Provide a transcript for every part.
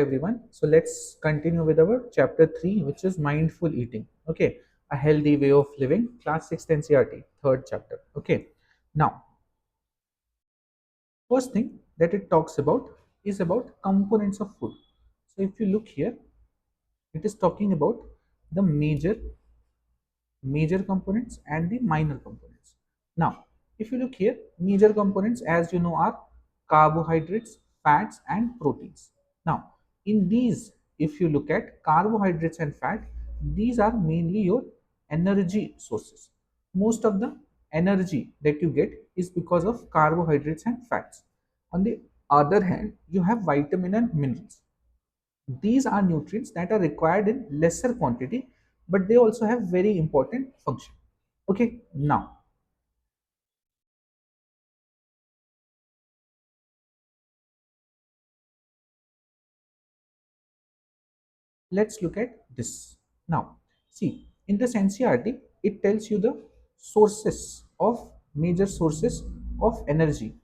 everyone. So let's continue with our chapter 3, which is mindful eating. Okay, a healthy way of living, class 6 NCERT, third chapter. Okay, now, first thing that it talks about is about components of food. So if you look here, it is talking about the major components and the minor components. Now, if you look here, major components, as you know, are carbohydrates, fats, and proteins. Now, in these, if you look at carbohydrates and fat, these are mainly your energy sources. Most of the energy that you get is because of carbohydrates and fats. On the other hand, you have vitamin and minerals. These are nutrients that are required in lesser quantity, but they also have very important function. Okay, now let's look at this. Now, see, in this NCRT, it tells you the sources of major sources of energy.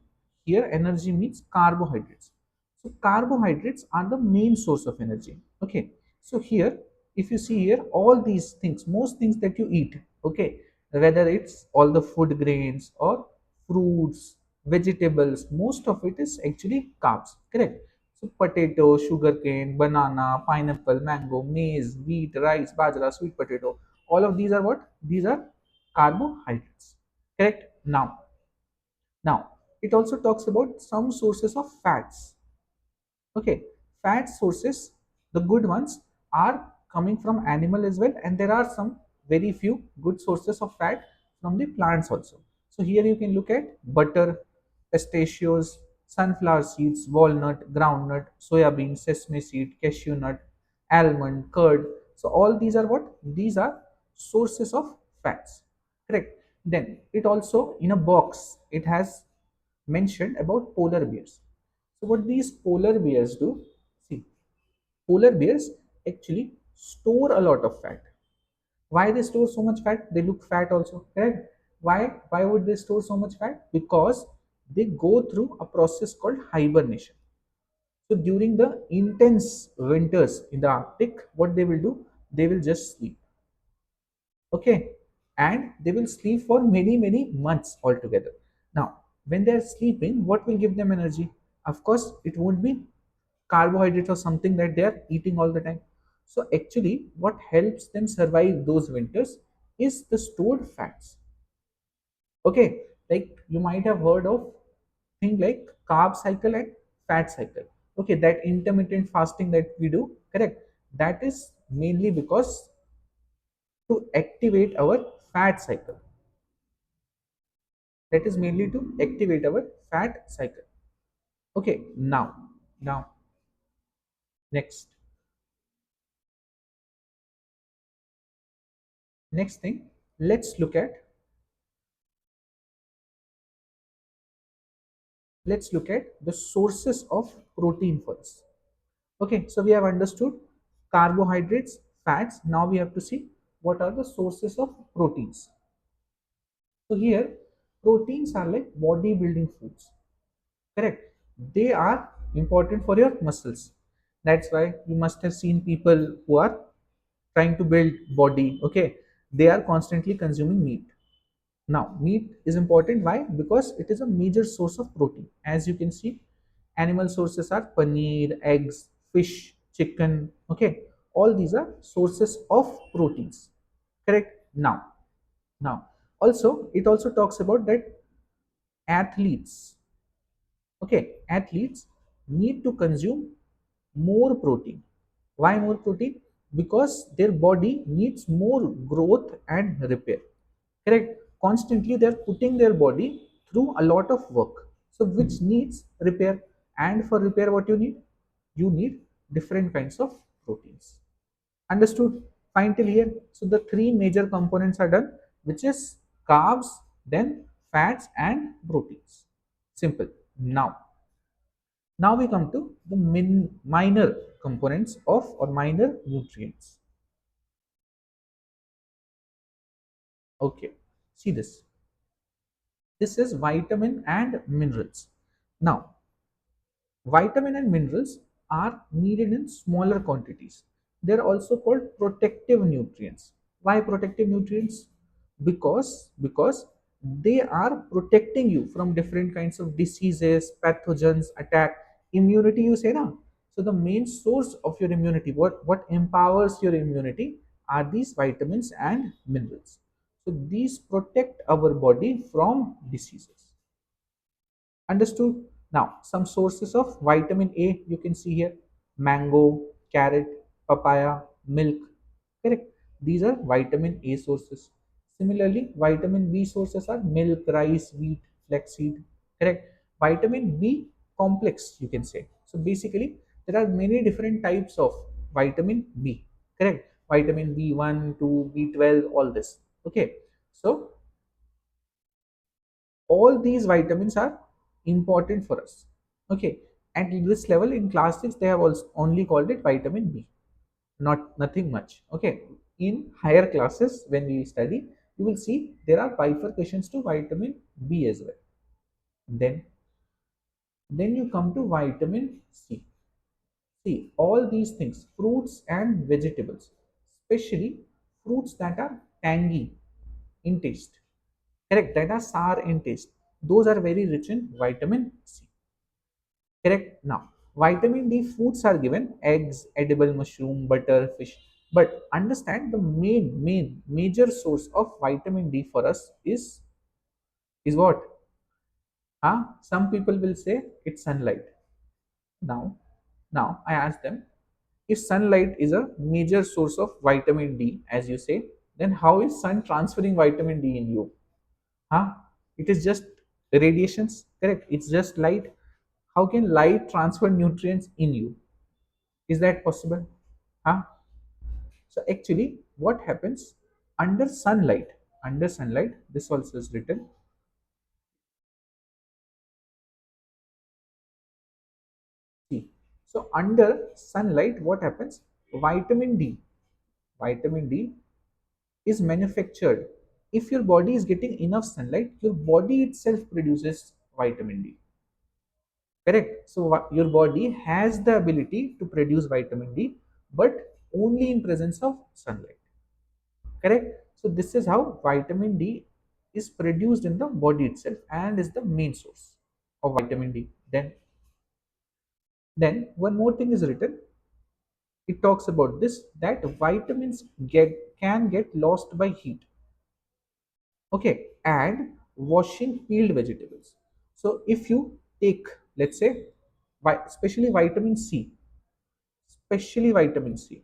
Here, energy means carbohydrates. So, carbohydrates are the main source of energy. Okay, so here, if you see here, all these things, most things that you eat, okay, whether it's all the food grains or fruits, vegetables, most of it is actually carbs, correct? So potato, sugarcane, banana, pineapple, mango, maize, wheat, rice, bajra, sweet potato. All of these are what? These are carbohydrates. Correct? Now, it also talks about some sources of fats. Okay, fat sources, the good ones, are coming from animal as well, and there are some very few good sources of fat from the plants also. So here you can look at butter, pistachios, sunflower seeds, walnut, groundnut, soya bean, sesame seed, cashew nut, almond, curd. So all these are what? These are sources of fats. Correct. Then it also, in a box, it has mentioned about polar bears. So what these polar bears do, see, polar bears actually store a lot of fat. Why they store so much fat? They look fat also, correct? Why would they store so much fat? Because they go through a process called hibernation. So during the intense winters in the Arctic, what they will do? They will just sleep. Okay, and they will sleep for many months altogether. Now, when they are sleeping, what will give them energy? Of course, it won't be carbohydrates or something that they are eating all the time. So actually, what helps them survive those winters is the stored fats. Okay, like you might have heard of thing like carb cycle and fat cycle. Okay, that intermittent fasting that we do, correct, that is mainly because to activate our fat cycle. That is mainly to activate our fat cycle. Okay, now next thing, let's look at the sources of protein first. Okay, so we have understood carbohydrates, fats. Now we have to see what are the sources of proteins. So here, proteins are like bodybuilding foods. Correct. They are important for your muscles. That's why you must have seen people who are trying to build body. Okay, they are constantly consuming meat. Now, meat is important. Why? Because it is a major source of protein. As you can see, animal sources are paneer, eggs, fish, chicken. Okay, all these are sources of proteins. Correct. Now, also it also talks about that athletes, okay, athletes need to consume more protein. Why more protein? Because their body needs more growth and repair, correct? Constantly they are putting their body through a lot of work, so which needs repair. And for repair, what you need different kinds of proteins. Understood? Fine till here. So the three major components are done, which is carbs, then fats and proteins. Simple. Now we come to the minor components of or minor nutrients. Okay, see this. This is vitamin and minerals. Now, vitamin and minerals are needed in smaller quantities. They're also called protective nutrients. Why protective nutrients? Because they are protecting you from different kinds of diseases, pathogens, attack. Immunity, you say now. So the main source of your immunity, what empowers your immunity, are these vitamins and minerals. So these protect our body from diseases. Understood? Now, some sources of vitamin A you can see here: mango, carrot, papaya, milk. Correct? These are vitamin A sources. Similarly, vitamin B sources are milk, rice, wheat, flaxseed. Correct? Vitamin B complex, you can say. So basically, there are many different types of vitamin B. Correct? Vitamin B1, 2, B12, all this. Okay. So all these vitamins are important for us. Okay, at this level in class 6 they have also only called it vitamin B, not nothing much. Okay, in higher classes when we study, you will see there are bifurcations to vitamin B as well. Then you come to vitamin C. See, all these things, fruits and vegetables, especially fruits that are tangy in taste, correct, that are sour in taste, those are very rich in vitamin C. Correct. Now, vitamin D foods are given: eggs, edible mushroom, butter, fish. But understand, the major source of vitamin D for us is what? Huh? Some people will say it's sunlight. Now, now I ask them, if sunlight is a major source of vitamin D, as you say, then how is sun transferring vitamin D in you? Huh? It is just radiations, correct? It's just light. How can light transfer nutrients in you? Is that possible? Huh? So actually, what happens under sunlight? Under sunlight, this also is written. See, so under sunlight, what happens? Vitamin D, vitamin D is manufactured. If your body is getting enough sunlight, your body itself produces vitamin D. Correct. So your body has the ability to produce vitamin D, but only in presence of sunlight. Correct. So this is how vitamin D is produced in the body itself and is the main source of vitamin D. Then one more thing is written. It talks about this, that vitamins can get lost by heat. Okay, and washing peeled vegetables. So if you take, let's say, especially vitamin C, especially vitamin C.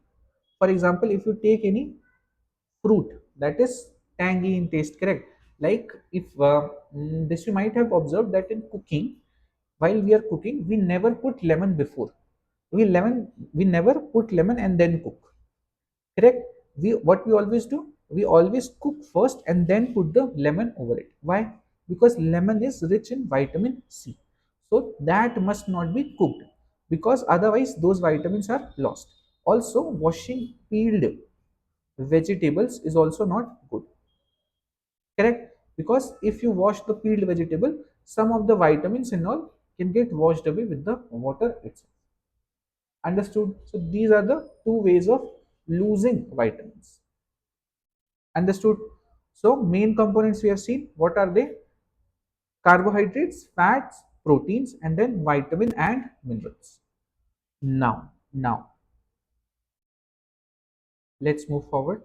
For example, if you take any fruit that is tangy in taste, correct, like if this you might have observed that in cooking, while we are cooking, we never put lemon before. We never put lemon and then cook, correct. We always do, we always cook first and then put the lemon over it. Why? Because lemon is rich in vitamin C, so that must not be cooked, because otherwise those vitamins are lost. Also, washing peeled vegetables is also not good, correct, because if you wash the peeled vegetable, some of the vitamins and all can get washed away with the water itself. Understood? So these are the two ways of losing vitamins. Understood? So main components we have seen, what are they? Carbohydrates, fats, proteins, and then vitamin and minerals. Now let's move forward.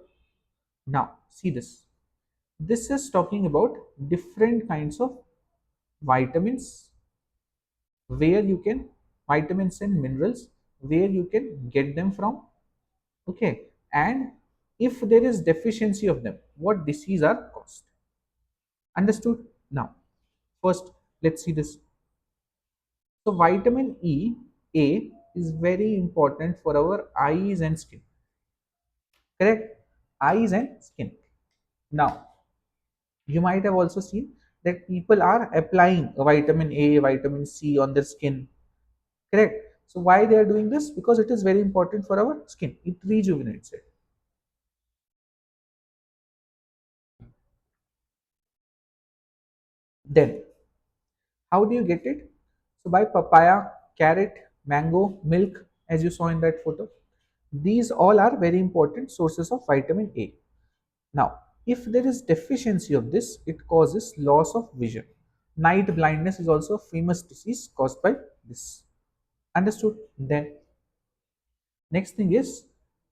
Now see this. This is talking about different kinds of vitamins, where you can, vitamins and minerals, where you can get them from. Okay, and if there is deficiency of them, what disease are caused. Understood? Now first, let's see this. So vitamin A is very important for our eyes and skin, correct? Eyes and skin. Now you might have also seen that people are applying vitamin A, vitamin C on their skin, correct? So why they are doing this? Because it is very important for our skin, it rejuvenates it. Then how do you get it? So by papaya, carrot, mango, milk. as you saw in that photo. These all are very important sources of vitamin A. Now, if there is deficiency of this, it causes loss of vision. Night blindness is also a famous disease caused by this. Understood? Then next thing is,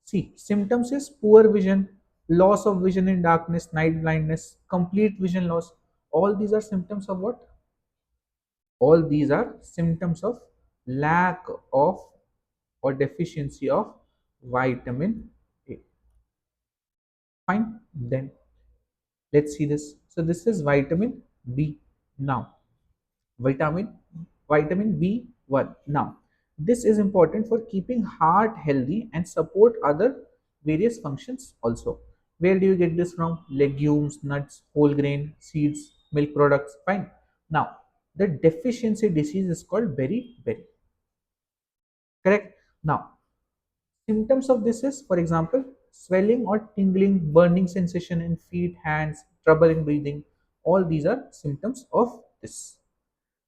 see, symptoms is poor vision, loss of vision in darkness, night blindness, complete vision loss. All these are symptoms of what? All these are symptoms of lack of or deficiency of vitamin A. Fine. Then let's see this. So this is vitamin B. Now, vitamin vitamin B1. Now, this is important for keeping heart healthy and support other various functions also. Where do you get this from? Legumes, nuts, whole grain, seeds, milk products. Fine. Now, the deficiency disease is called beriberi. Correct. Now, symptoms of this is, for example, swelling or tingling, burning sensation in feet, hands, trouble in breathing. All these are symptoms of this.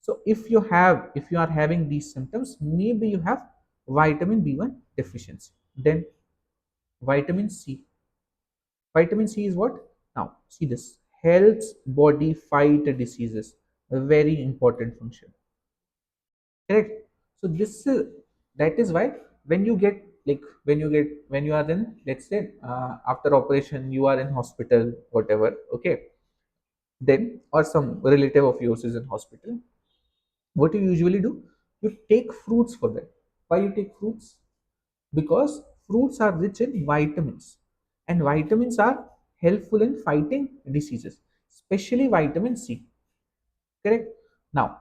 So if you are having these symptoms, maybe you have vitamin B1 deficiency. Then vitamin C. Vitamin C is what? Now see this. Helps body fight diseases. A very important function. Correct. So this is, that is why when you get, like when you are in, let's say after operation you are in hospital, whatever, okay, then or some relative of yours is in hospital, what you usually do, you take fruits for that. Why you take fruits? Because fruits are rich in vitamins, and vitamins are helpful in fighting diseases, especially vitamin C. Correct. Now,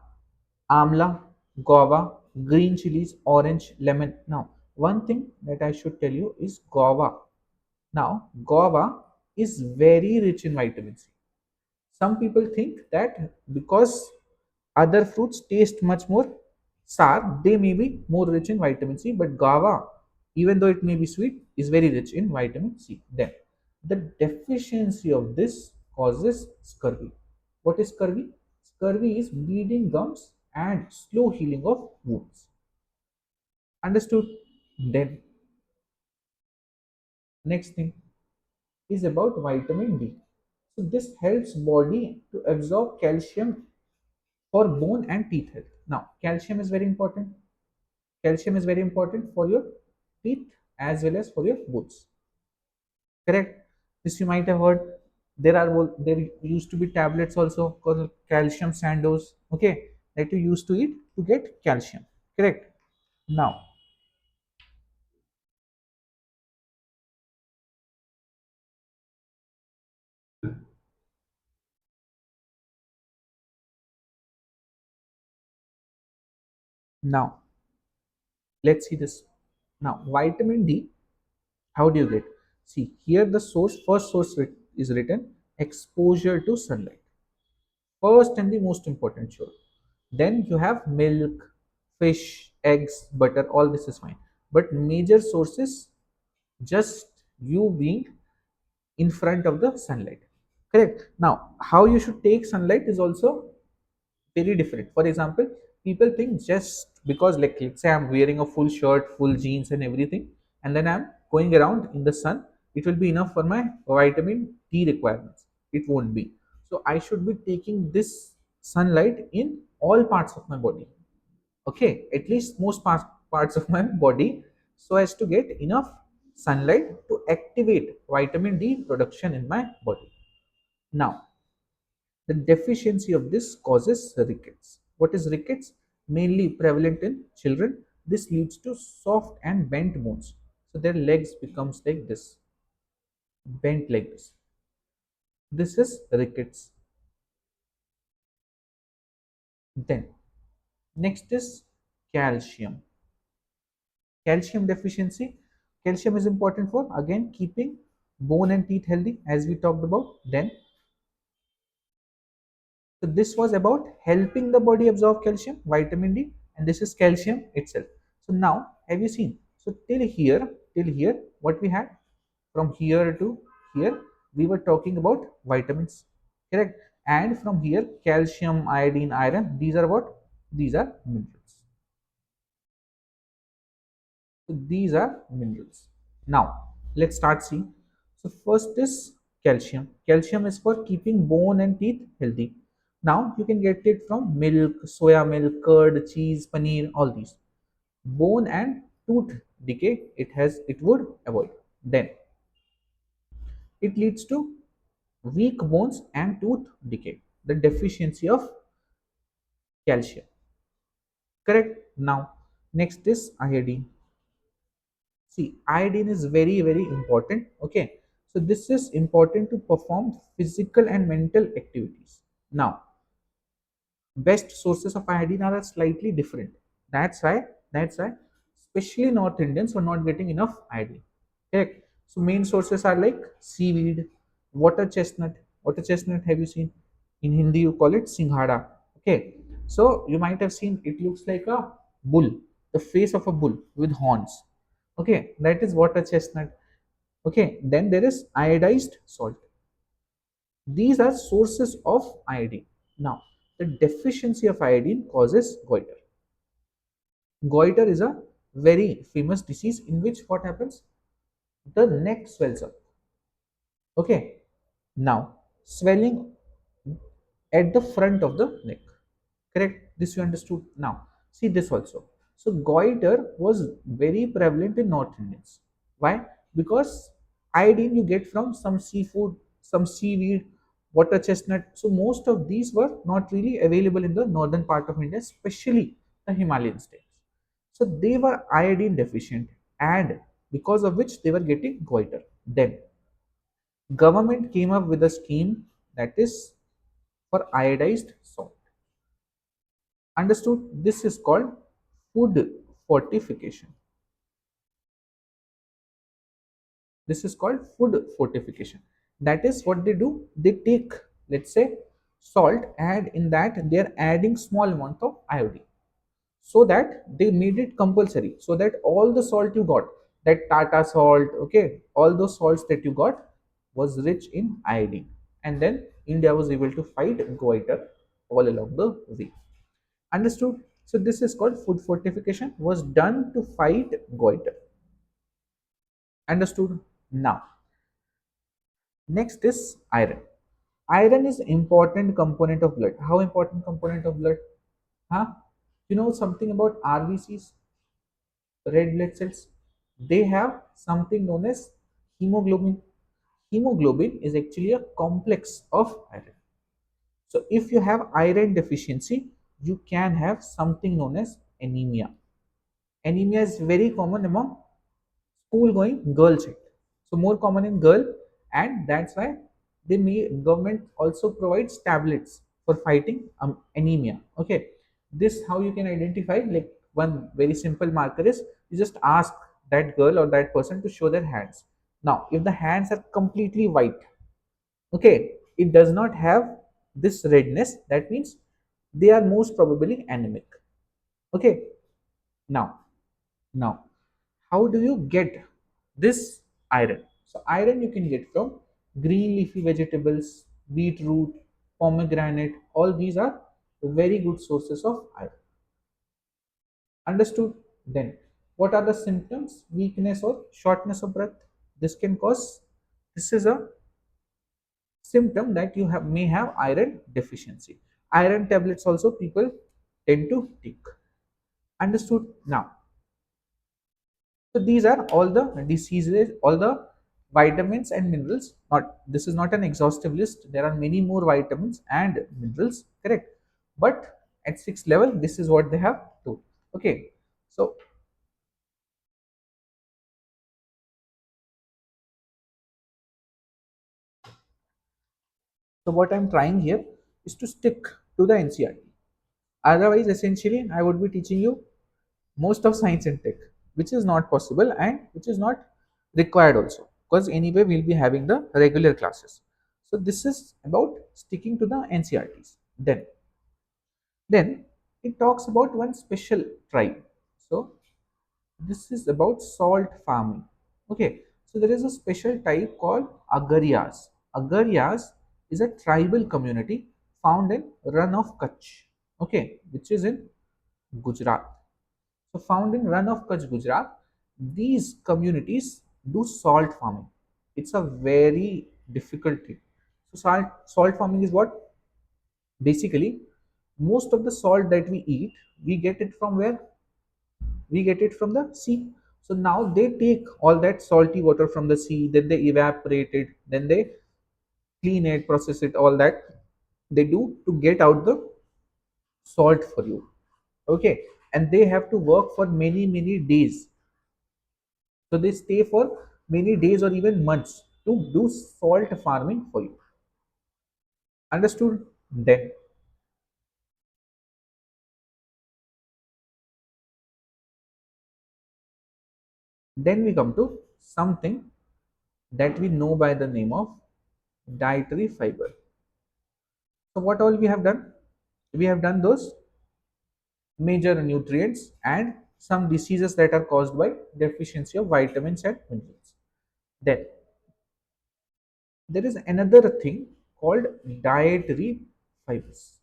amla, guava, green chilies, orange, lemon. Now, one thing that I should tell you is guava. Now, guava is very rich in vitamin C. Some people think that because other fruits taste much more sour, they may be more rich in vitamin C, but guava, even though it may be sweet, is very rich in vitamin C. Then the deficiency of this causes scurvy. What is scurvy? Scurvy is bleeding gums and slow healing of wounds. Understood? Then next thing is about vitamin D. So this helps body to absorb calcium for bone and teeth health. Now, calcium is very important. Calcium is very important for your teeth as well as for your bones. Correct? This you might have heard. There used to be tablets also called calcium sandos. Okay, that you used to eat to get calcium. Correct? Now, now let's see this. Now, vitamin D. How do you get? See here, the source first source is written exposure to sunlight. First and the most important, sure. Then you have milk, fish, eggs, butter, all this is fine. But major sources, just you being in front of the sunlight. Correct. Now, how you should take sunlight is also very different. For example, people think just because, like, let's say I'm wearing a full shirt, full jeans, and everything, and then I'm going around in the sun, it will be enough for my vitamin D requirements. It won't be. So I should be taking this sunlight in all parts of my body. Okay, at least most parts of my body, so as to get enough sunlight to activate vitamin D production in my body. Now, the deficiency of this causes rickets. What is rickets? Mainly prevalent in children. This leads to soft and bent bones. So their legs becomes like this, bent like this. This is rickets. Then next is calcium. Calcium deficiency. Calcium is important for again keeping bone and teeth healthy, as we talked about. Then so this was about helping the body absorb calcium, vitamin D, and this is calcium itself. So now, have you seen? So till here, what we had from here to here, we were talking about vitamins, correct? And from here, calcium, iodine, iron. These are what? These are minerals. So these are minerals. Now let's start see. So first is calcium. Calcium is for keeping bone and teeth healthy. Now you can get it from milk, soya milk, curd, cheese, paneer, all these. Bone and tooth decay it would avoid. Then it leads to weak bones and tooth decay. The deficiency of calcium. Correct. Now next is iodine. See, iodine is very, very important. Okay. So this is important to perform physical and mental activities. Now, best sources of iodine are slightly different. That's why especially North Indians were not getting enough iodine. Correct. So main sources are like seaweed, water chestnut. Water chestnut, have you seen? In Hindi you call it singhada. Okay. So you might have seen it looks like a bull, the face of a bull with horns. Okay, that is water chestnut. Okay, then there is iodized salt. These are sources of iodine. Now, the deficiency of iodine causes goiter. Goiter is a very famous disease in which what happens? The neck swells up. Okay, now swelling at the front of the neck. Correct? This you understood. Now see this also. So goiter was very prevalent in North Indians. Why? Because iodine you get from some seafood, some seaweed, water chestnut. So most of these were not really available in the northern part of India, especially the Himalayan states. So they were iodine deficient, and because of which they were getting goiter. Then government came up with a scheme that is for iodized salt. Understood? This is called food fortification. This is called food fortification. That is what they do. They take, let's say, salt, and in that they are adding small amount of iodine, so that they made it compulsory, so that all the salt you got, that Tata salt, okay, all those salts that you got was rich in iodine. And then India was able to fight goiter all along the way. Understood? So this is called food fortification, was done to fight goiter. Understood? Now, next is iron. Iron is important component of blood. How important component of blood? Huh? You know something about RBCs, red blood cells? They have something known as hemoglobin. Hemoglobin is actually a complex of iron. So if you have iron deficiency, you can have something known as anemia. Anemia is very common among school going girl child, so more common in girl, and that's why government also provides tablets for fighting anemia. Okay, this how you can identify. Like one very simple marker is you just ask that girl or that person to show their hands. Now if the hands are completely white, okay, it does not have this redness, that means they are most probably anemic. Okay, now now, how do you get this iron? So, iron you can get from green leafy vegetables, beetroot, pomegranate. All these are very good sources of iron. Understood? Then, what are the symptoms? Weakness or shortness of breath. This can cause. This is a symptom that you have may have iron deficiency. Iron tablets also people tend to take. Understood? Now, so these are all the diseases, all the vitamins and minerals. Not this is not an exhaustive list. There are many more vitamins and minerals, correct? But at sixth level, this is what they have told. Okay. So so what I'm trying here is to stick to the NCERT. Otherwise, essentially, I would be teaching you most of science and tech, which is not possible and which is not required also, because anyway we'll be having the regular classes. So this is about sticking to the NCERTs. Then it talks about one special tribe. So this is about salt farming. Okay, so there is a special type called Agaryas. Agaryas is a tribal community found in Run of Kutch, okay, which is in Gujarat. So found in Run of Kutch, Gujarat. These communities do salt farming. It's a very difficult thing. So salt farming is what? Basically, most of the salt that we eat, we get it from where? We get it from the sea. So now they take all that salty water from the sea, then they evaporate it, then they clean it, process it, all that they do to get out the salt for you. Okay, and they have to work for many days. So they stay for many days or even months to do salt farming for you. Understood? Then we come to something that we know by the name of dietary fiber. So what all we have done? We have done those major nutrients and some diseases that are caused by deficiency of vitamins and minerals. Then there is another thing called dietary fibers.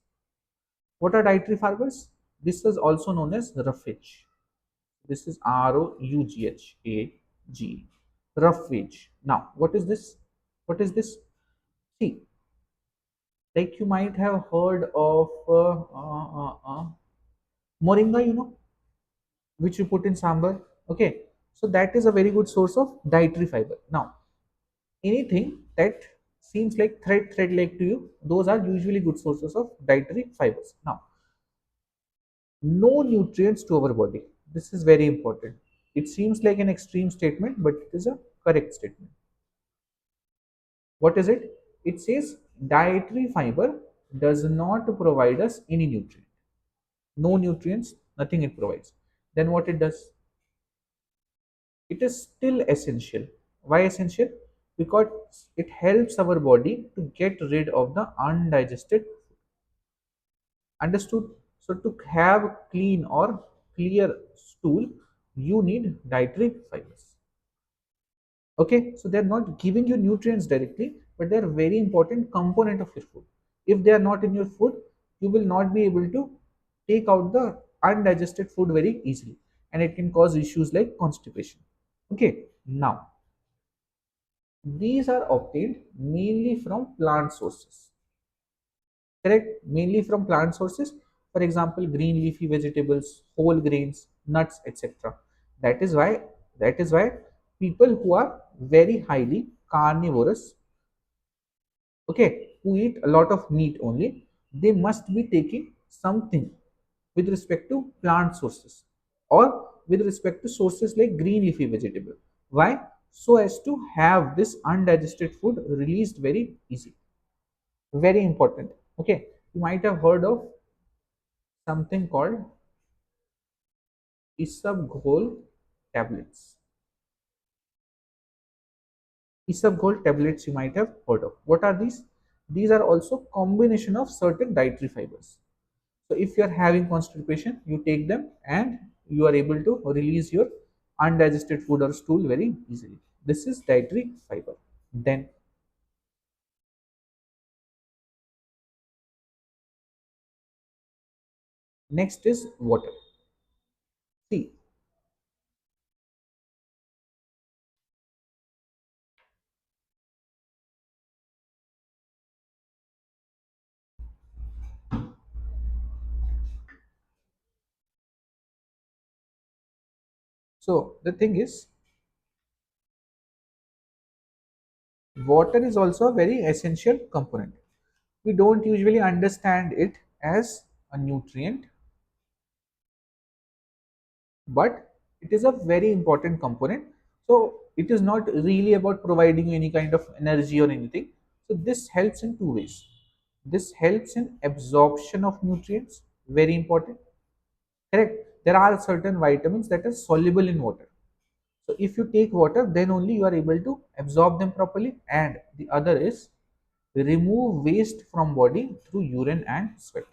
What are dietary fibers? This is also known as roughage. This is Roughage. Roughage. Now, what is this? What is this? See, like you might have heard of moringa, which you put in sambar. Okay, so that is a very good source of dietary fiber. Now, anything that seems like thread like to you, those are usually good sources of dietary fibers. Now, no nutrients to our body. This is very important. It seems like an extreme statement, but it is a correct statement. What is it? It says dietary fiber does not provide us any nutrient. No nutrients, nothing it provides. Then what it does? It is still essential. Why essential? Because it helps our body to get rid of the undigested. Understood? So to have clean or clear stool, you need dietary fibers. Okay, so they're not giving you nutrients directly, but they're a very important component of your food. If they are not in your food, you will not be able to take out the undigested food very easily, and it can cause issues like constipation. Okay, now these are obtained mainly from plant sources. Correct? Mainly from plant sources. For example, green leafy vegetables, whole grains, nuts, etc. That is why that is why people who are very highly carnivorous, okay, who eat a lot of meat only, they must be taking something with respect to plant sources or with respect to sources like green leafy vegetable. Why? So as to have this undigested food released very easy. Very important. Okay, you might have heard of something called isabgol tablets. Isabgol tablets you might have heard of. What are these? These are also combination of certain dietary fibers. So if you are having constipation, you take them and you are able to release your undigested food or stool very easily. This is dietary fiber. Then next is water. See, so the thing is, water is also a very essential component. We don't usually understand it as a nutrient, but it is a very important component. So it is not really about providing you any kind of energy or anything. So this helps in two ways. This helps in absorption of nutrients, very important. Correct. There are certain vitamins that are soluble in water. So if you take water, then only you are able to absorb them properly. And the other is remove waste from body through urine and sweat.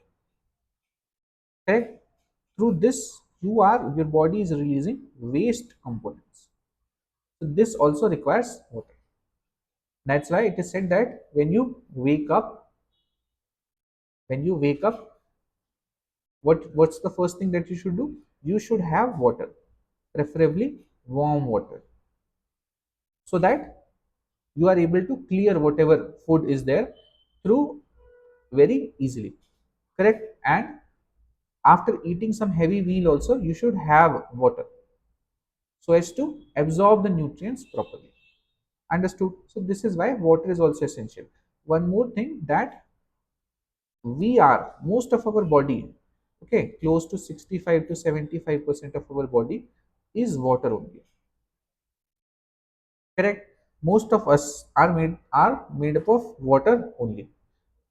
Correct. Through this, your body is releasing waste components. So this also requires water. That's why it is said that when you wake up, what's the first thing that you should do? You should have water, preferably warm water, so that you are able to clear whatever food is there through very easily. Correct? And after eating some heavy meal also, you should have water so as to absorb the nutrients properly. Understood? So this is why water is also essential. One more thing, that we are, most of our body, okay, close to 65 to 75% of our body is water only. Correct? Most of us are made up of water only.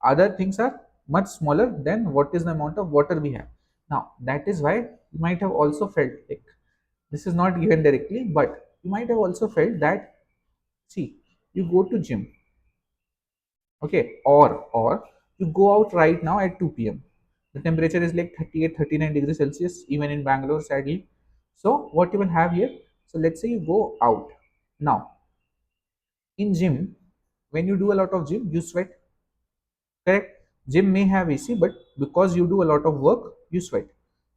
Other things are much smaller than what is the amount of water we have. Now that is why you might have also felt, like, this is not given directly, but you might have also felt that, see, you go to gym, okay, or you go out right now at 2 p.m. The temperature is like 38, 39 degrees Celsius even in Bangalore, sadly. So what you will have here, so let's say you go out now. In gym, when you do a lot of gym, you sweat. Correct? Gym may have AC, but because you do a lot of work, you sweat.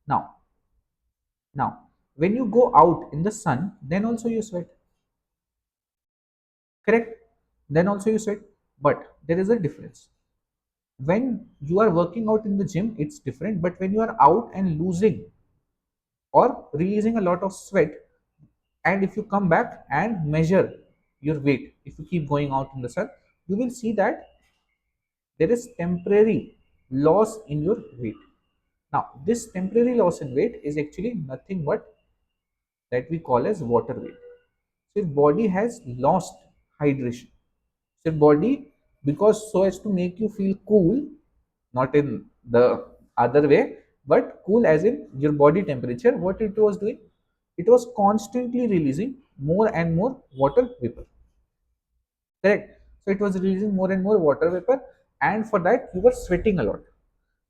Now now when you go out in the sun, then also you sweat. Correct? Then also you sweat. But there is a difference. When you are working out in the gym, it's different, but when you are out and losing or releasing a lot of sweat, and if you come back and measure your weight, if you keep going out in the sun, you will see that there is temporary loss in your weight. Now this temporary loss in weight is actually nothing but that we call as water weight. So your body has lost hydration. So your body, because so as to make you feel cool, not in the other way, but cool as in your body temperature, what it was doing, it was constantly releasing more and more water vapor. Correct? So it was releasing more and more water vapor, and for that you were sweating a lot.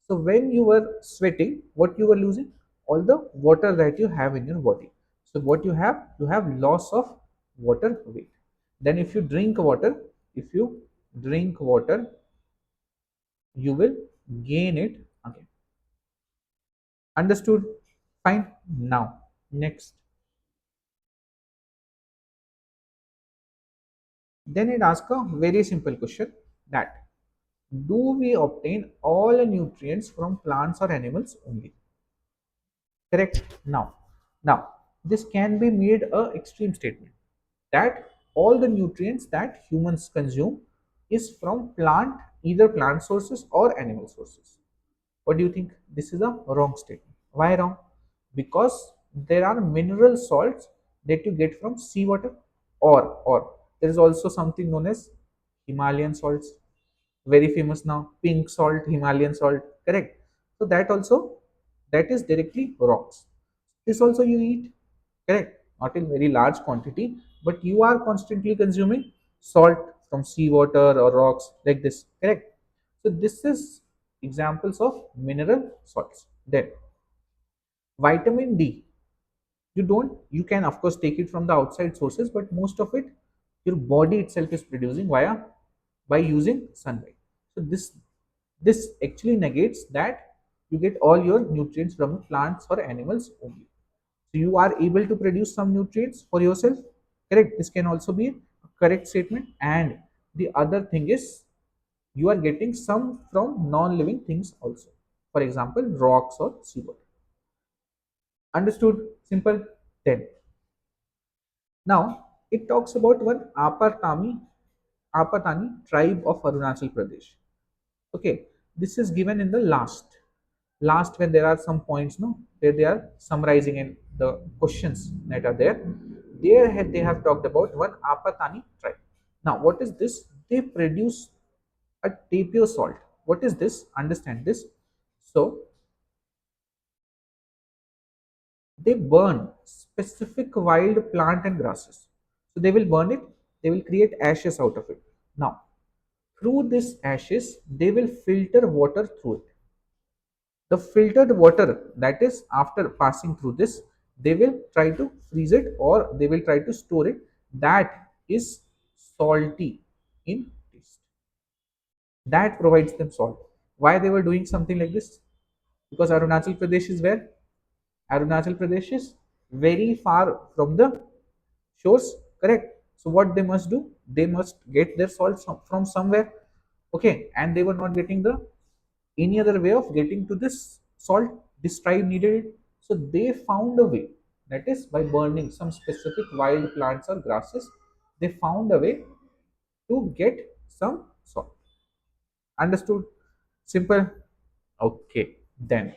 So when you were sweating, what you were losing, all the water that you have in your body. So what you have loss of water weight. Then if you drink water, if you drink water, you will gain it again. Understood? Fine. Now next, then it asks a very simple question, that do we obtain all the nutrients from plants or animals only? Correct? Now this can be made a extreme statement, that all the nutrients that humans consume is from plant, either plant sources or animal sources. What do you think? This is a wrong statement. Why wrong? Because there are mineral salts that you get from seawater, or there is also something known as Himalayan salts, very famous now, pink salt, Himalayan salt. Correct? So that also, that is directly wrong. This also you eat. Correct? Not in very large quantity, but you are constantly consuming salt from seawater or rocks like this. Correct? So this is examples of mineral salts. Then vitamin D, you can of course take it from the outside sources, but most of it your body itself is producing via by using sunlight. So this actually negates that you get all your nutrients from plants or animals only. So you are able to produce some nutrients for yourself. Correct? This can also be a correct statement. And the other thing is, you are getting some from non-living things also, for example rocks or seawater. Understood? Simple. Then now it talks about one Apatani tribe of Arunachal Pradesh. Okay, this is given in the last when there are some points, no, where they are summarizing in the questions that are there. They have talked about one Apatani tribe. Now, what is this? They produce a tapio salt. What is this? Understand this. So they burn specific wild plant and grasses. So they will burn it, they will create ashes out of it. Now, through this ashes, they will filter water through it. The filtered water, that is after passing through this, they will try to freeze it or they will try to store it. That is salty in taste. That provides them salt. Why they were doing something like this? Because Arunachal Pradesh is where? Arunachal Pradesh is very far from the shores, correct? So what they must do, they must get their salt from somewhere. Okay, and they were not getting the any other way of getting to this salt. This tribe needed it, so they found a way, that is by burning some specific wild plants or grasses. They found a way to get some salt. Understood? Simple. Okay, then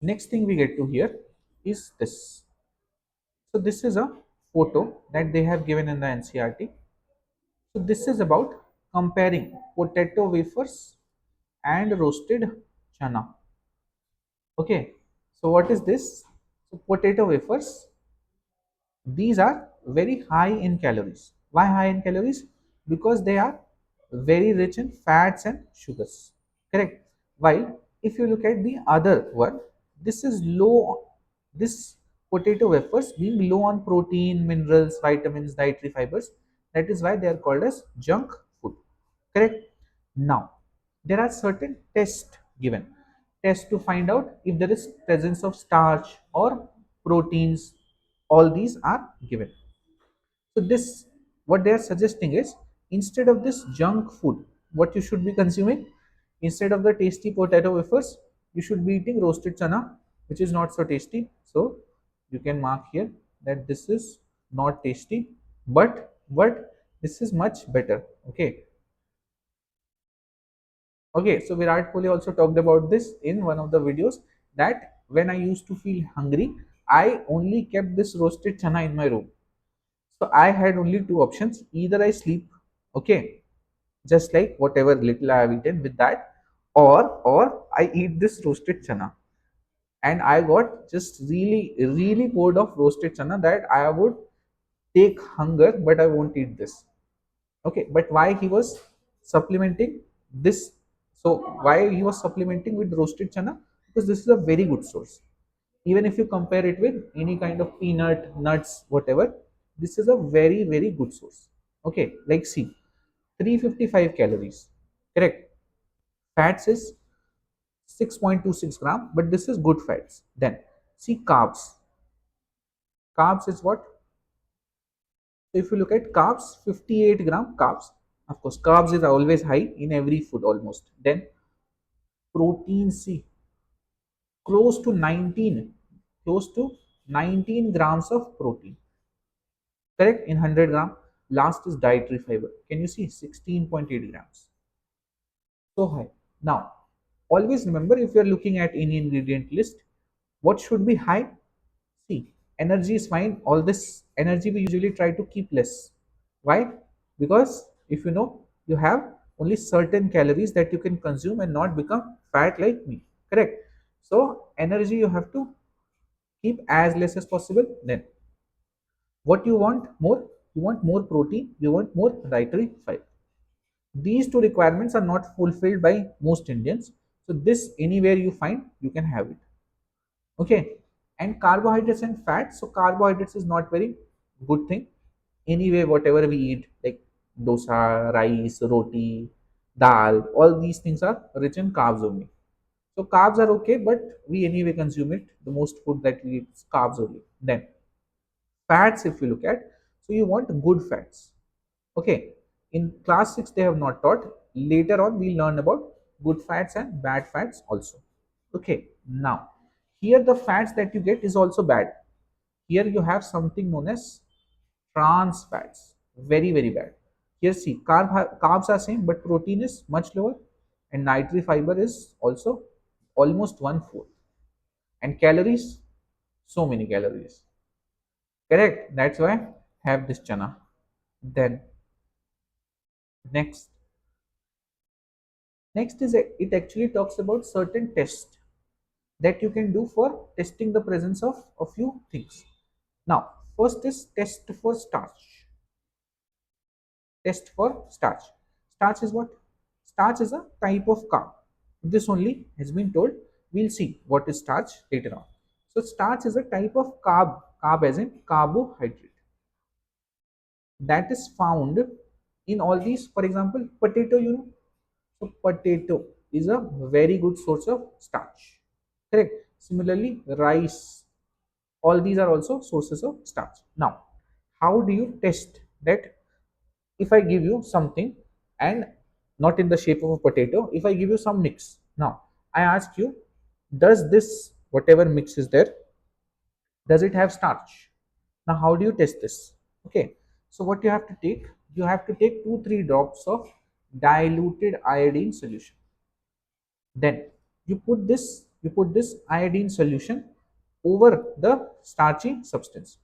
next thing we get to hear is this. So this is a photo that they have given in the NCERT. So this is about comparing potato wafers and roasted chana. Okay, so what is this? So potato wafers, these are very high in calories. Why high in calories? Because they are very rich in fats and sugars. Correct. While if you look at the other one, this is low. This potato wafers being low on protein, minerals, vitamins, dietary fibers. That is why they are called as junk food. Correct. Now, there are certain tests given. Tests to find out if there is presence of starch or proteins. All these are given. So this, what they are suggesting is, instead of this junk food, what you should be consuming, instead of the tasty potato wafers, you should be eating roasted chana, which is not so tasty. So you can mark here that this is not tasty, but this is much better. Okay. Okay, so Virat Kohli also talked about this in one of the videos, that when I used to feel hungry, I only kept this roasted chana in my room. So I had only two options: either I sleep, okay, just like whatever little I have eaten with that, or I eat this roasted chana. And I got just really bored of roasted chana, that I would take hunger, but I won't eat this. Okay, but why he was supplementing this? So why he was supplementing with roasted chana? Because this is a very good source. Even if you compare it with any kind of peanut, nuts, whatever, this is a very good source. Okay, like see, 355 calories, correct? Fats is 6.26 gram, but this is good fats. Then see carbs. Carbs is what? So if you look at carbs, 58 gram carbs. Of course, carbs is always high in every food almost. Then protein C, close to 19, close to 19 grams of protein. Correct, in 100 gram. Last is dietary fiber. Can you see 16.8 grams? So high. Now, always remember, if you are looking at any ingredient list, what should be high? See, energy is fine. All this energy we usually try to keep less. Why? Because if you know, you have only certain calories that you can consume and not become fat like me. Correct. So energy you have to keep as less as possible. Then what you want more? You want more protein. You want more dietary fiber. These two requirements are not fulfilled by most Indians. So this anywhere you find, you can have it. Okay. And carbohydrates and fats. So carbohydrates is not very good thing. Anyway, whatever we eat, like dosa, rice, roti, dal, all these things are rich in carbs only. So carbs are okay, but we anyway consume it. The most food that we eat is carbs only. Then fats, if you look at, so you want good fats. Okay, in class 6 they have not taught. Later on we learn about good fats and bad fats also. Okay, now here the fats that you get is also bad. Here you have something known as trans fats, very bad. Here see, carbs are same, but protein is much lower, and dietary fiber is also almost one fourth, and calories, so many calories. Correct. That's why have this chana. Then next, next is it actually talks about certain tests that you can do for testing the presence of a few things. Now, first is test for starch. Test for starch. Starch is what? Starch is a type of carb. This only has been told. We'll see what is starch later on. So starch is a type of carb as in carbohydrate, that is found in all these. For example, potato, so potato is a very good source of starch. Correct. Similarly, rice, all these are also sources of starch. Now, how do you test that? If I give you something and not in the shape of a potato, if I give you some mix, now I ask you, does this whatever mix is there, does it have starch? Now, how do you test this? Okay, so what you have to take, you have to take 2-3 drops of diluted iodine solution. Then you put this iodine solution over the starchy substance.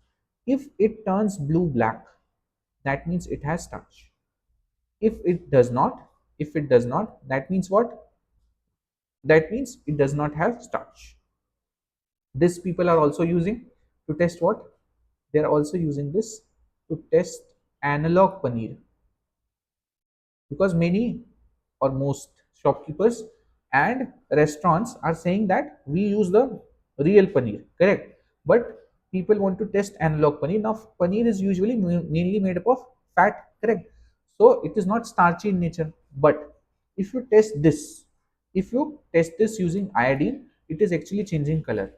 If it turns blue black, that means it has starch. If it does not, that means what? That means it does not have starch. This people are also using to test what? They are also using this to test analog paneer, because many or most shopkeepers and restaurants are saying that we use the real paneer, correct? But people want to test analog paneer. Now paneer is usually mainly made up of fat, correct? So it is not starchy in nature. But if you test this, using iodine, it is actually changing color,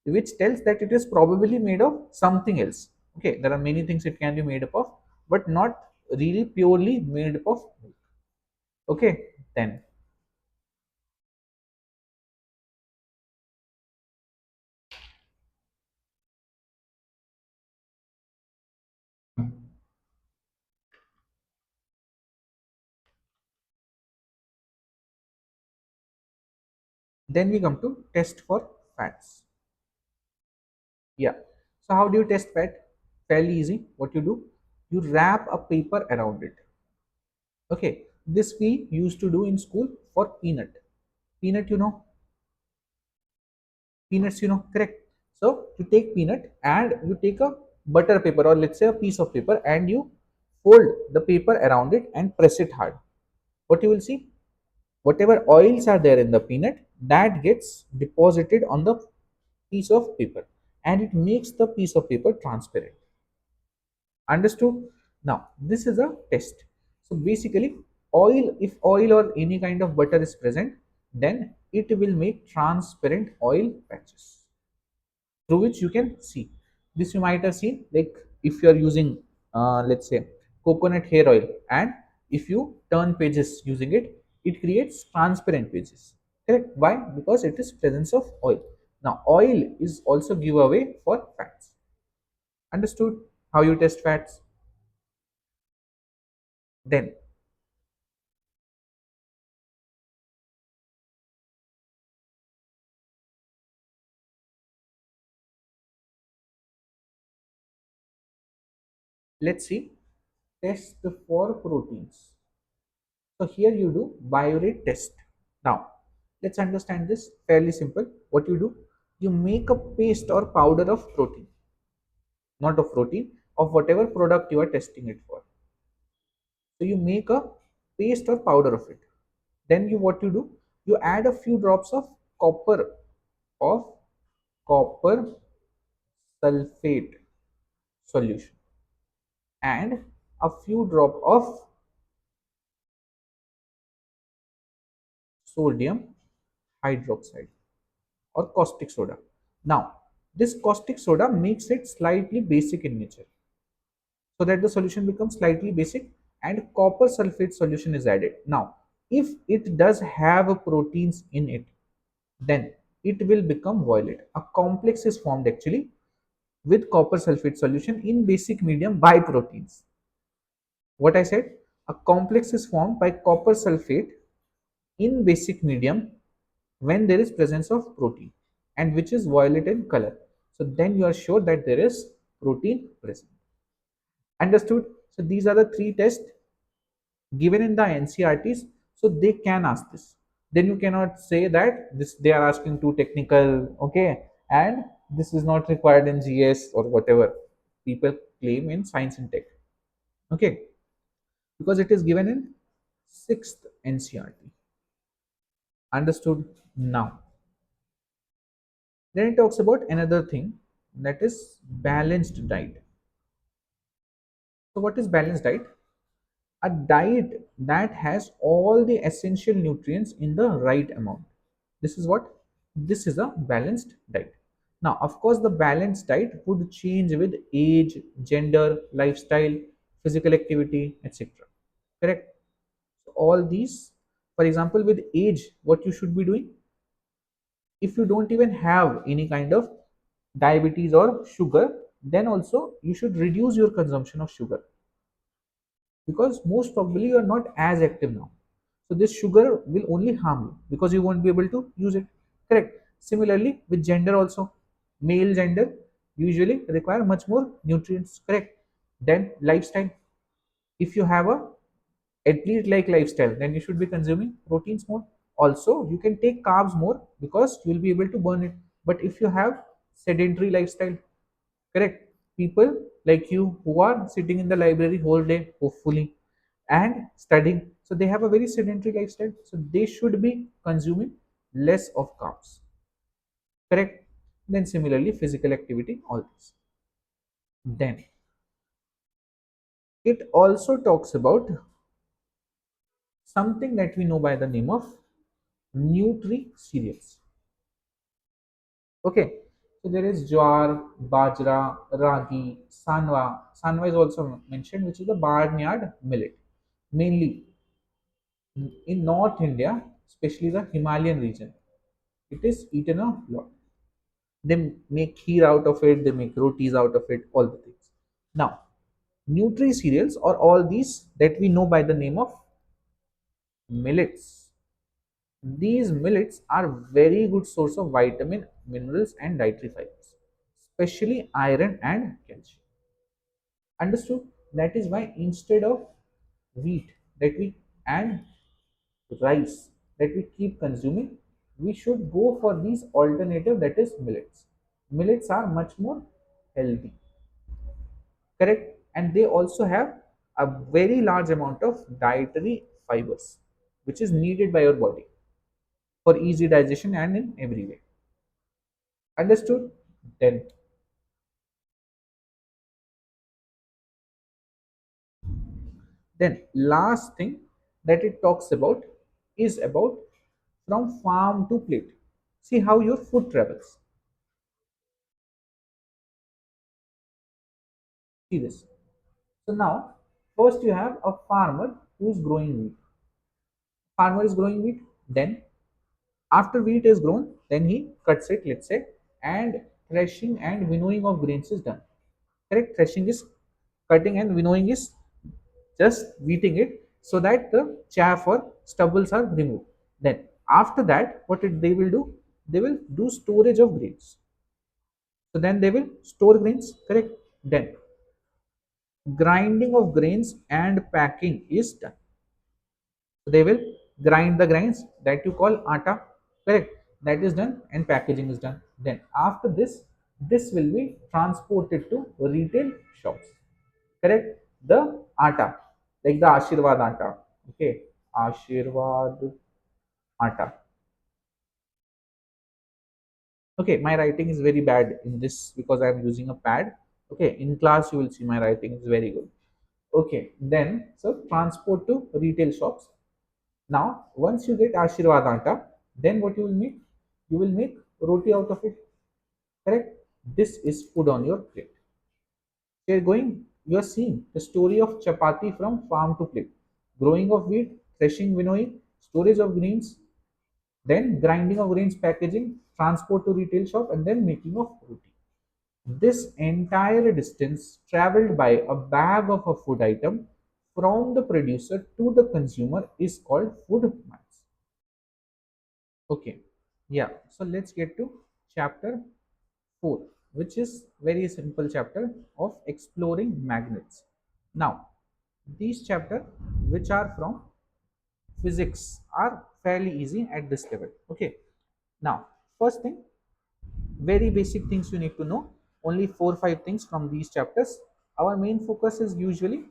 which tells that it is probably made of something else. Okay, there are many things it can be made up of, but not really purely made up of milk. Okay, then we come to test for fats. Yeah. So how do you test fat? Fairly easy. What you do? You wrap a paper around it. Okay. This we used to do in school for peanut. Peanut, peanuts, correct. So you take peanut and you take a butter paper, or let's say a piece of paper, and you fold the paper around it and press it hard. What you will see? Whatever oils are there in the peanut, that gets deposited on the piece of paper, and it makes the piece of paper transparent. Understood? Now this is a test. So basically, if oil or any kind of butter is present, then it will make transparent oil patches through which you can see. This you might have seen, like if you are using let's say coconut hair oil, and if you turn pages using it, it creates transparent pages, correct? Why? Because it is presence of oil. Now oil is also giveaway for fats. Understood how you test fats? Then let's see, test for proteins. So here you do biorate test. Now let's understand this fairly simple. What you do, you make a paste or powder of protein, not of protein, of whatever product you are testing it for. So you make a paste or powder of it. Then you what you do, you add a few drops of copper of copper sulfate solution and a few drop of sodium hydroxide or caustic soda. Now, this caustic soda makes it slightly basic in nature, so that the solution becomes slightly basic, and copper sulfate solution is added. Now, if it does have proteins in it, then it will become violet. A complex is formed actually with copper sulfate solution in basic medium by proteins. What I said, a complex is formed by copper sulfate in basic medium when there is presence of protein, and which is violet in color. So then you are sure that there is protein present. Understood? So these are the three tests given in the NCERTs, so they can ask this. Then you cannot say that this they are asking too technical, okay, and this is not required in GS or whatever people claim in science and tech, okay, because it is given in sixth NCERT. Understood? Now, then it talks about another thing, that is balanced diet. So, what is balanced diet? A diet that has all the essential nutrients in the right amount. This is what? This is a balanced diet. Now, of course, the balanced diet would change with age, gender, lifestyle, physical activity, etc. Correct? So all these, for example, with age, what you should be doing, if you don't even have any kind of diabetes or sugar, then also you should reduce your consumption of sugar, because most probably you are not as active now. So this sugar will only harm you because you won't be able to use it. Correct. Similarly, with gender also, male gender usually require much more nutrients. Correct. Then lifestyle. If you have a athlete like lifestyle, then you should be consuming proteins more. Also, you can take carbs more because you will be able to burn it. But if you have sedentary lifestyle, correct, people like you who are sitting in the library whole day, hopefully, and studying, so they have a very sedentary lifestyle, so they should be consuming less of carbs. Correct. Then similarly, physical activity, all this. Then it also talks about something that we know by the name of nutri cereals. Okay, so there is jowar, bajra, ragi, sanwa. Sanwa is also mentioned, which is the barnyard millet, mainly in North India, especially the Himalayan region. It is eaten a lot. They make kheer out of it, they make rotis out of it, all the things. Now, nutri cereals are all these that we know by the name of millets. These millets are very good source of vitamin, minerals, and dietary fibers, especially iron and calcium. Understood? That is why instead of wheat that we and rice that we keep consuming, we should go for these alternative, that is millets. Millets are much more healthy, correct? And they also have a very large amount of dietary fibers, which is needed by your body for easy digestion and in every way. Understood? Then last thing that it talks about is about from farm to plate. See how your food travels. See this. So now, first you have a farmer who is growing wheat. Farmer is growing wheat. Then, after wheat is grown, then he cuts it, let's say, and threshing and winnowing of grains is done. Correct? Threshing is cutting and winnowing is just wheating it so that the chaff or stubbles are removed. Then, after that, they will do? They will do storage of grains. So then they will store grains. Correct? Then, grinding of grains and packing is done. So they will grind the grains that you call atta, correct? That is done and packaging is done. Then after this, this will be transported to retail shops, correct? The atta, like the Ashirwad atta, okay? Ashirwad atta. Okay, my writing is very bad in this because I am using a pad. Okay, in class you will see my writing is very good. Okay, then so transport to retail shops. Now, once you get Ashirwad atta, then what you will make? You will make roti out of it. Correct? This is food on your plate. So you are seeing the story of chapati from farm to plate. Growing of wheat, threshing, winnowing, storage of grains, then grinding of grains, packaging, transport to retail shop, and then making of roti. This entire distance traveled by a bag of a food item from the producer to the consumer is called food miles. Okay, yeah. So let's get to chapter 4, which is very simple chapter of exploring magnets. Now, these chapter which are from physics are fairly easy at this level. Okay. Now, first thing, very basic things you need to know. Only 4 5 things from these chapters. Our main focus is usually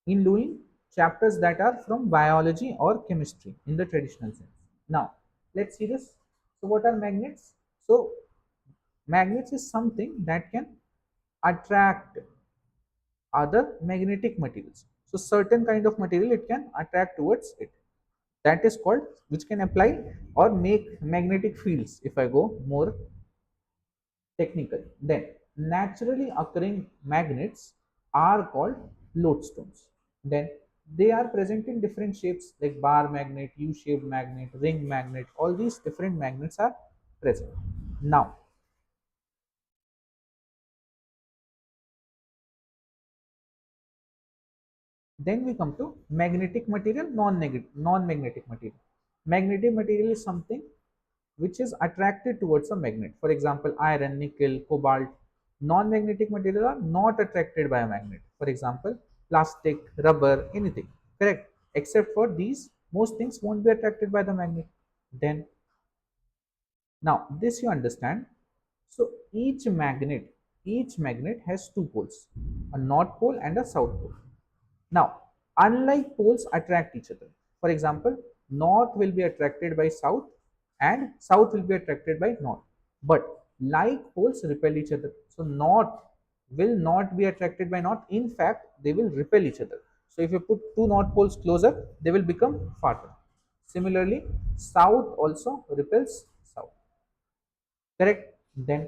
in doing chapters that are from biology or chemistry in the traditional sense. Now, Let's see this. So what are magnets? So magnets is something that can attract other magnetic materials. So certain kind of material it can attract towards it. That is called, which can apply or make magnetic fields, if I go more technical. Then naturally occurring magnets are called lodestones. Then they are present in different shapes like bar magnet, U-shaped magnet, ring magnet. All these different magnets are present. Now, then we come to magnetic material, non-magnetic material. Magnetic material is something which is attracted towards a magnet. For example, iron, nickel, cobalt. Non-magnetic materials are not attracted by a magnet. For example, plastic, rubber, anything. Correct. Except for these, most things won't be attracted by the magnet. Then, now this you understand. So each magnet has two poles, a north pole and a south pole. Now, unlike poles attract each other. For example, north will be attracted by south and south will be attracted by north. But like poles repel each other. So north will not be attracted by north. In fact, they will repel each other. So if you put two north poles closer, they will become farther. Similarly, south also repels south. Correct? Then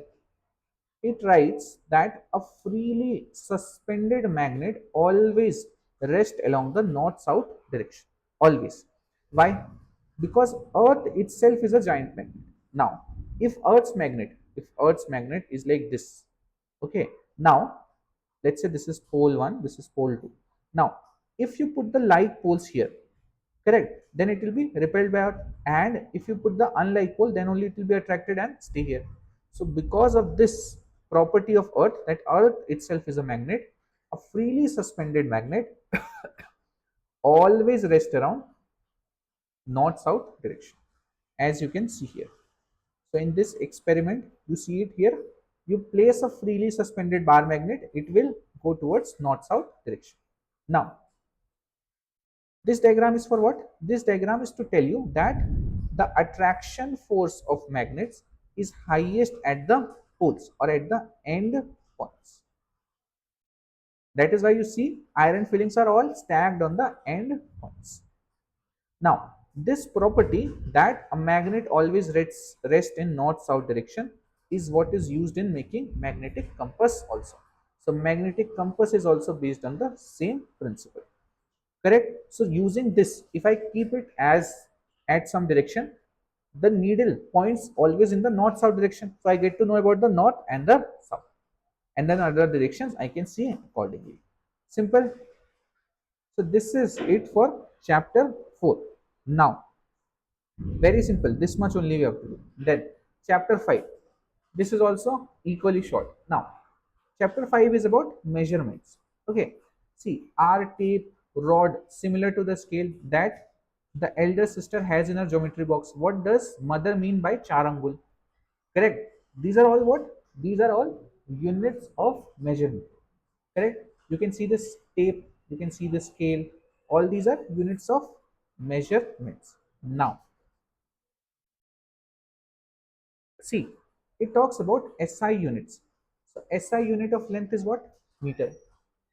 it writes that a freely suspended magnet always rests along the north-south direction. Always. Why? Because Earth itself is a giant magnet. Now, if Earth's magnet is like this, okay. Now, let's say this is pole 1, this is pole 2. Now, if you put the like poles here, correct, then it will be repelled by Earth, and if you put the unlike pole, then only it will be attracted and stay here. So because of this property of Earth, that Earth itself is a magnet, a freely suspended magnet always rests around north south direction, as you can see here. So in this experiment you see it here, you place a freely suspended bar magnet, it will go towards north south direction. Now this diagram is for what? This diagram is to tell you that the attraction force of magnets is highest at the poles or at the end points. That is why you see iron fillings are all stacked on the end points. Now, this property that a magnet always rests in north-south direction is what is used in making magnetic compass also. So, magnetic compass is also based on the same principle. Correct. So using this, if I keep it as at some direction, the needle points always in the north south direction, so I get to know about the north and the south, and then other directions I can see accordingly. Simple. So this is it for chapter 4. Now very simple, this much only we have to do. Then chapter 5, this is also equally short. Now chapter 5 is about measurements. Okay, see, R tape rod similar to the scale that the elder sister has in her geometry box. What does mother mean by charangul? Correct. These are all what? These are all units of measurement. Correct. You can see this tape, you can see the scale, all these are units of measurements. Now see, it talks about SI units. So SI unit of length is what? Meter.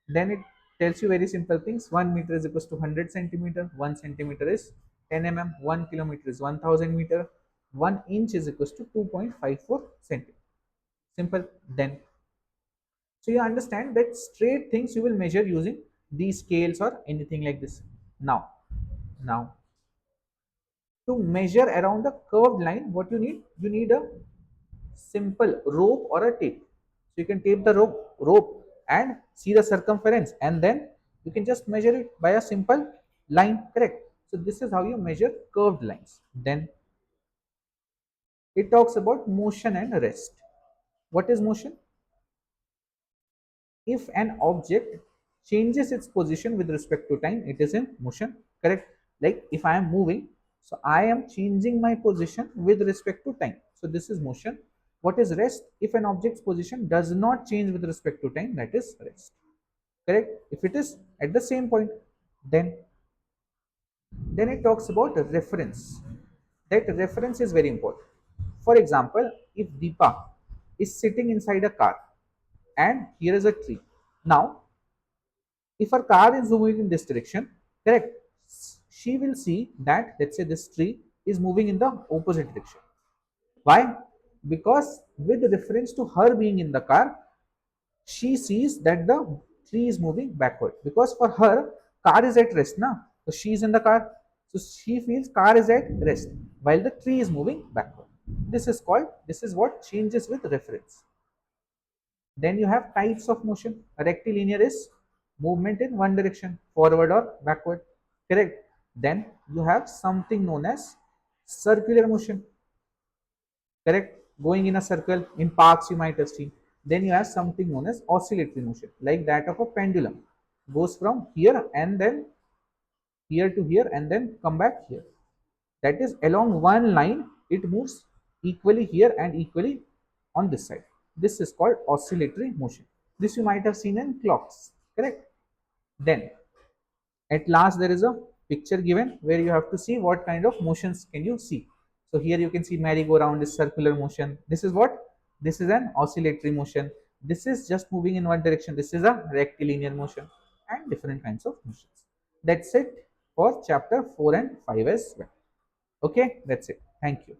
Then it tells you very simple things. 1 meter is equals to 100 centimeter. 1 centimeter is 10 mm. 1 kilometer is 1000 meter. 1 inch is equals to 2.54 centimeter. Simple. Then, so you understand that straight things you will measure using these scales or anything like this. Now to measure around the curved line, what you need? You need a simple rope or a tape. So you can tape the rope and see the circumference, and then you can just measure it by a simple line. Correct. So this is how you measure curved lines. Then it talks about motion and rest. What is motion? If an object changes its position with respect to time, it is in motion. Correct. Like if I am moving, so I am changing my position with respect to time, so this is motion. What is rest? If an object's position does not change with respect to time, that is rest. Correct. If it is at the same point, then it talks about reference. That reference is very important. For example, if Deepa is sitting inside a car and here is a tree. Now, if her car is moving in this direction, correct, she will see that, let's say, this tree is moving in the opposite direction. Why? Because with reference to her being in the car, she sees that the tree is moving backward, because for her car is at rest now, so she is in the car, so she feels car is at rest while the tree is moving backward. This is what changes with reference. Then you have types of motion. A rectilinear is movement in one direction, forward or backward, correct. Then you have something known as circular motion, correct, going in a circle. In parks you might have seen. Then you have something known as oscillatory motion, like that of a pendulum, goes from here and then here to here and then come back here. That is, along one line it moves equally here and equally on this side. This is called oscillatory motion. This you might have seen in clocks, correct. Then at last there is a picture given where you have to see what kind of motions can you see. So here you can see merry-go-round is circular motion. This is what? This is an oscillatory motion. This is just moving in one direction. This is a rectilinear motion, and different kinds of motions. That's it for chapter 4 and 5 as well. Okay, that's it. Thank you.